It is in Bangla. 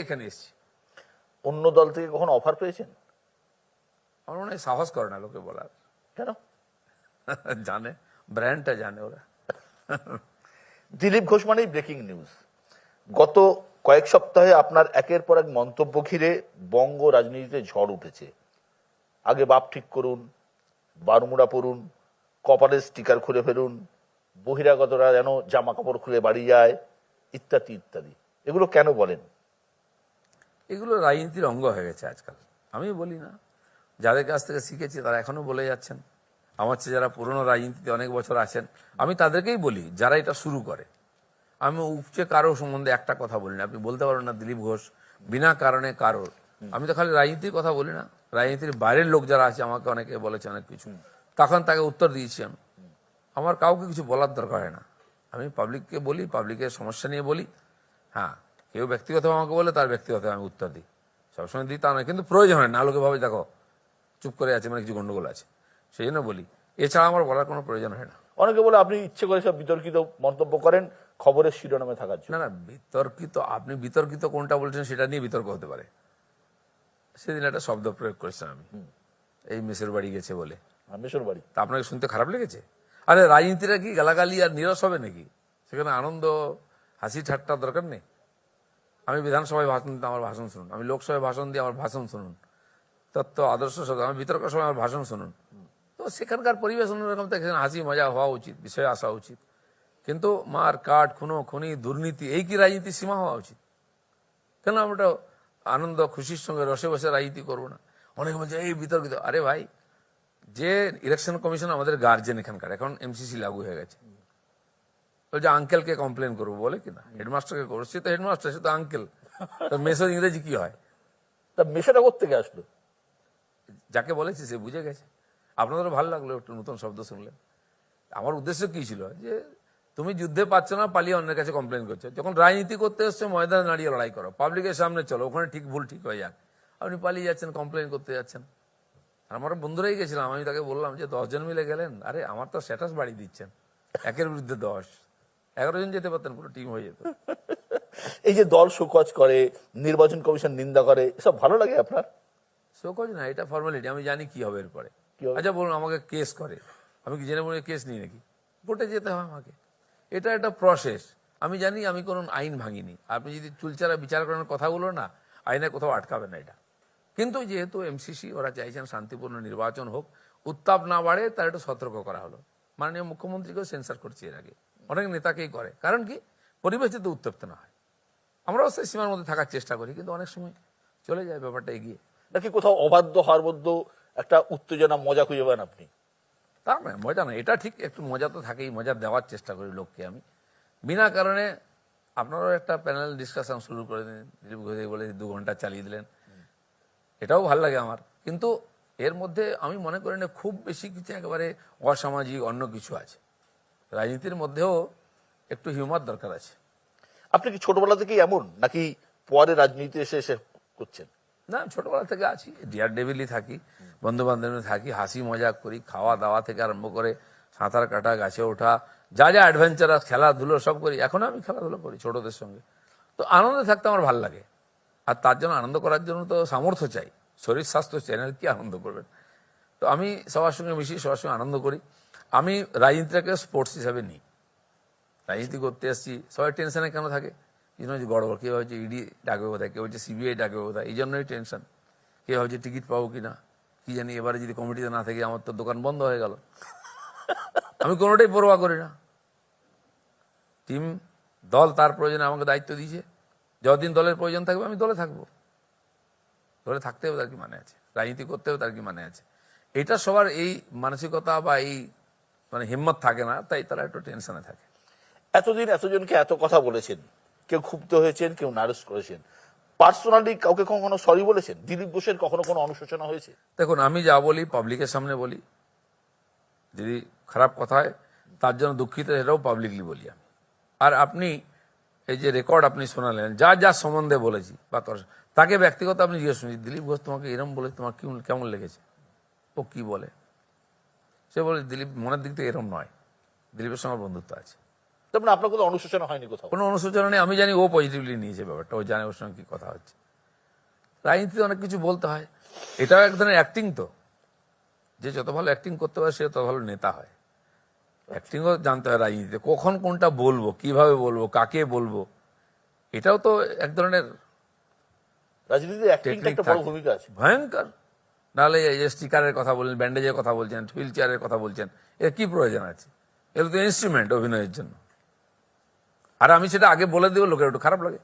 এখানে এসেছি। অন্য দল থেকে কখনো অফার পেয়েছেন? আমার মনে হয় সাহস করে না লোকে বলার। কেন? জানে, ব্র্যান্ডটা জানে ওরা। দিলীপ ঘোষ মানেই ব্রেকিং নিউজ। গত কয়েক সপ্তাহে আপনার একের পর এক মন্তব্য ঘিরে বঙ্গ রাজনীতিতে ঝড় উঠেছে। আগে বাপ ঠিক করুন, বারমুড়া পরুন, কপালের স্টিকার খুলে ফেলুন, বহিরাগতরা যেন জামা কাপড় খুলে বাড়ি যায়, ইত্যাদি ইত্যাদি। এগুলো কেন বলেন? এগুলো রাজনীতির অঙ্গ হয়ে গেছে আজকাল। আমি বলি না, যাদের কাছ থেকে শিখেছি তারা এখনো বলে যাচ্ছেন। আমার চেয়ে যারা পুরনো রাজনীতিতে অনেক বছর আছেন, আমি তাদেরকেই বলি যারা এটা শুরু করে। আমি উপচে কারো সম্বন্ধে একটা কথা বলি না। আপনি বলতে পারবেন না দিলীপ ঘোষ বিনা কারণে কারোর। আমি তো খালি রাজনীতির কথা বলি না, রাজনীতির বাইরের লোক যারা আছে আমাকে অনেকে বলেছে অনেক কিছু, তখন তাকে উত্তর দিয়েছি আমি। আমার কাউকে কিছু বলার দরকার হয় না। আমি পাবলিককে বলি, পাবলিকের সমস্যা নিয়ে বলি। হ্যাঁ, কেউ ব্যক্তিগতভাবে আমাকে বলে তার ব্যক্তিগতভাবে আমি উত্তর দিই, সবসময় দিই তা নয়, কিন্তু প্রয়োজন হয় না। লোকে ভাবে দেখো চুপ করে আছে মানে কিছু গন্ডগোল আছে, সেই জন্য বলি। এছাড়া আমার বলার কোনো প্রয়োজন হয় না। অনেকে বলে আপনি ইচ্ছে করে সব বিতর্কিত মন্তব্য করেন খবরের শিরোনামে থাকার জন্য। না না, বিতর্কিত, আপনি বিতর্কিত কোনটা বলছেন সেটা নিয়ে বিতর্ক হতে পারে। সেদিন একটা শব্দ প্রয়োগ করেছিলাম আমি, এই মেসের বাড়ি গেছে বলে। মেসর বাড়ি, তা আপনাকে শুনতে খারাপ লেগেছে? আরে রাজনীতিটা কি গালাগালি আর নিরস হবে নাকি? সেখানে আনন্দ হাসি ঠাট্টার দরকার নেই। আমি বিধানসভায় ভাষণ দিতে আমার ভাষণ শুনুন, আমি লোকসভায় ভাষণ দিয়ে আমার ভাষণ শুনুন, তত্ত্ব আদর্শ সব, আমি বিতর্ক সময় আমার ভাষণ শুনুন। তো সেখানকার পরিবেশ অন্যরকম, তো এখানে হাসি মজা হওয়া উচিত, বিষয়ে আসা উচিত। কিন্তু মার কাট, খুনো খুনি, দুর্নীতি, এই কি রাজনীতির সীমা হওয়া উচিত? কেন আমরা আনন্দ খুশির সঙ্গে রসে বসে রাজনীতি করবো না? অনেকে বলছে এই বিতর্কিত। আরে ভাই, যে ইলেকশন কমিশন আমাদের গার্জেন এখানকার, এখন এমসিসি লাগু হয়ে গেছে, বলছে আঙ্কেলকে কমপ্লেন করবো, বলে কিনা হেডমাস্টারকে করবো। সে তো হেডমাস্টার, সে তো আঙ্কেল। তো মেসের ইংরেজি কি হয়? তা মেশাটা কোত্থেকে আসলো? যাকে বলেছি সে বুঝে গেছে। আপনাদেরও ভালো লাগলো একটু নতুন শব্দ শুনলে। আমার উদ্দেশ্য কি ছিল, যে তুমি যুদ্ধে পাচ্ছ না, পালিয়ে অন্যের কাছে কমপ্লেন করছো। যখন রাজনীতি করতে এসছো ময়দানে দাঁড়িয়ে লড়াই করো, পাবলিকের সামনে চলো, ওখানে ঠিক ভুল ঠিক হয়ে যাক। আপনি পালিয়ে যাচ্ছেন, কমপ্লেন করতে যাচ্ছেন। আমার বন্ধুরাই গেছিলাম, আমি তাকে বললাম যে 10 জন মিলে গেলেন, আরে আমার তো স্ট্যাটাস বাড়িয়ে দিচ্ছেন, 1-এর বিরুদ্ধে 10, 11 জন যেতে পারতেন, পুরো টিম হয়ে যেত। এই যে দল শোকজ করে, নির্বাচন কমিশন নিন্দা করে, এসব ভালো লাগে আপনার? শোকজ না, এটা ফর্মালিটি। আমি জানি কি হবে এরপরে। কি হবে? আচ্ছা বলুন, আমাকে কেস করে, আমি কি জেনে মনে কেস নিই নাকি? কোর্টে যেতে হয় আমাকে, এটা একটা প্রসেস। আমি জানি আমি কোনো আইন ভাঙিনি। আপনি যদি চুলচারা বিচার করার কথাগুলো না, আইনে কোথাও আটকাবে না এটা। কিন্তু যেহেতু এমসিসি ওরা চাইছেন শান্তিপূর্ণ নির্বাচন হোক, উত্তাপ না বাড়ে, তার একটু সতর্ক করা হলো। মাননীয় মুখ্যমন্ত্রীকেও সেন্সার করছি এর আগে, অনেক নেতাকেই করে। কারণ কি, পরিবেশ যাতে উত্তপ্ত না হয়। আমরাও সেই সীমার মধ্যে থাকার চেষ্টা করি, কিন্তু অনেক সময় চলে যায় ব্যাপারটা এগিয়ে। নাকি কোথাও অবাধ্য হওয়ার মধ্যে একটা উত্তেজনা, মজা খুঁজে পান আপনি? তার নয়, মজা নয়, এটা ঠিক, একটু মজা তো থাকেই, মজা দেওয়ার চেষ্টা করি লোককে আমি। বিনা কারণে আপনারাও একটা প্যানেল ডিসকাশন শুরু করে দিন, দিলীপ ঘোষ বলে 2 ঘন্টা চালিয়ে দিলেন, এটাও ভাল লাগে আমার। কিন্তু এর মধ্যে আমি মনে করি না খুব বেশি কিছু একেবারে অসামাজিক অন্য কিছু আছে। রাজনীতির মধ্যেও একটু হিউমার দরকার আছে। আপনি কি ছোটবেলা থেকেই এমন, নাকি পরে রাজনীতি এসে এসে করছেন? না, ছোটবেলা থেকে আছি, ডিয়ার ডেভিলি থাকি, বন্ধু বান্ধব থাকি, হাসি মজা করি, খাওয়া দাওয়া থেকে আরম্ভ করে সাঁতার কাটা, গাছে ওঠা, যা যা অ্যাডভেঞ্চারাস খেলাধুলো সব করি। এখন আমি খেলাধুলো করি ছোটদের সঙ্গে। তো আনন্দে থাকতে আমার ভালো লাগে। আর তার জন্য, আনন্দ করার জন্য তো সামর্থ্য চাই, শরীর স্বাস্থ্য চাই, না কি আনন্দ করবেন? তো আমি সবার সঙ্গে মিশি, সবার সঙ্গে আনন্দ করি। আমি রাজনীতিটাকে স্পোর্টস হিসাবে নিই। রাজনীতি করতে এসেছি, সবাই টেনশনে কেন থাকে? এই জন্য গড়বড়, কেউ হচ্ছে ইডি ডাকবে কোথায়, কেউ হচ্ছে সিবিআই ডাকবে কোথায়, এই জন্যই টেনশন। কেউ হচ্ছে টিকিট পাবো কিনা, কি জানি, এবারে যদি কমিটিতে না থাকে আমার তো দোকান বন্ধ হয়ে গেল। আমি কোনোটাই পরোয়া করি না। টিম, দল তার প্রয়োজনে আমাকে দায়িত্ব দিয়েছে, যতদিন দলের প্রয়োজন থাকবে আমি দলে থাকবো। দলে থাকতেও তার কি মানে আছে, রাজনীতি করতেও তার কি মানে আছে? এটা সবার এই মানসিকতা বা এই মানে হিম্মত থাকে না, তাই তারা একটু টেনশনে থাকে। এতদিন এতজনকে এত কথা বলেছেন, কেউ ক্ষুব্ধ হয়েছেন, কেউ নারাজ করেছেন। পার্সোনালি কাউকে কখনো সরি বলেছেন? দিলীপ ঘোষের কখনো কোনো অনুশোচনা হয়েছে? দেখুন, আমি যা বলি পাবলিকের সামনে বলি, যদি খারাপ কথা হয় তার জন্য দুঃখিত, সেটাও পাবলিকলি বলি আমি। আর আপনি এই যে রেকর্ড আপনি শোনালেন, যা যা সম্বন্ধে বলেছি বা তাকে ব্যক্তিগত আপনি জিজ্ঞেস করুন, দিলীপ ঘোষ তোমাকে এরম বলে তোমার কেমন লেগেছে? ও কি বলে? সে বলে দিলীপ মনের দিক থেকে এরম নয়, দিলীপের সঙ্গে বন্ধুত্ব আছে। তার মানে আপনার কোথাও অনুশোচনা হয়নি কোথাও? কোনো অনুশোচনা নেই। আমি জানি ও পজিটিভলি নিয়েছে ব্যাপারটা, ও জানে ওর সঙ্গে কি কথা হচ্ছে। রাজনীতিতে অনেক কিছু বলতে হয়, এটাও এক ধরনের অ্যাক্টিং। তো যে যত ভালো অ্যাক্টিং করতে পারে সে তত ভালো নেতা হয়। অ্যাক্টিংও জানতে হয় রাজনীতিতে, কখন কোনটা বলবো, কিভাবে বলবো, কাকে বলবো, এটাও তো এক ধরনের রাজনীতিতে অ্যাক্টিংটা একটা বড় ভূমিকা আছে। ভয়ঙ্কর। নাহলে এই যে স্টিকারের কথা বললেন, ব্যান্ডেজের কথা বলছেন, হুইল চেয়ারের কথা বলছেন, এর কি প্রয়োজন আছে? এগুলো তো ইনস্ট্রুমেন্ট অভিনয়ের জন্য। আর আমি সেটা আগে বলে দেবো, লোকের একটু খারাপ লাগে।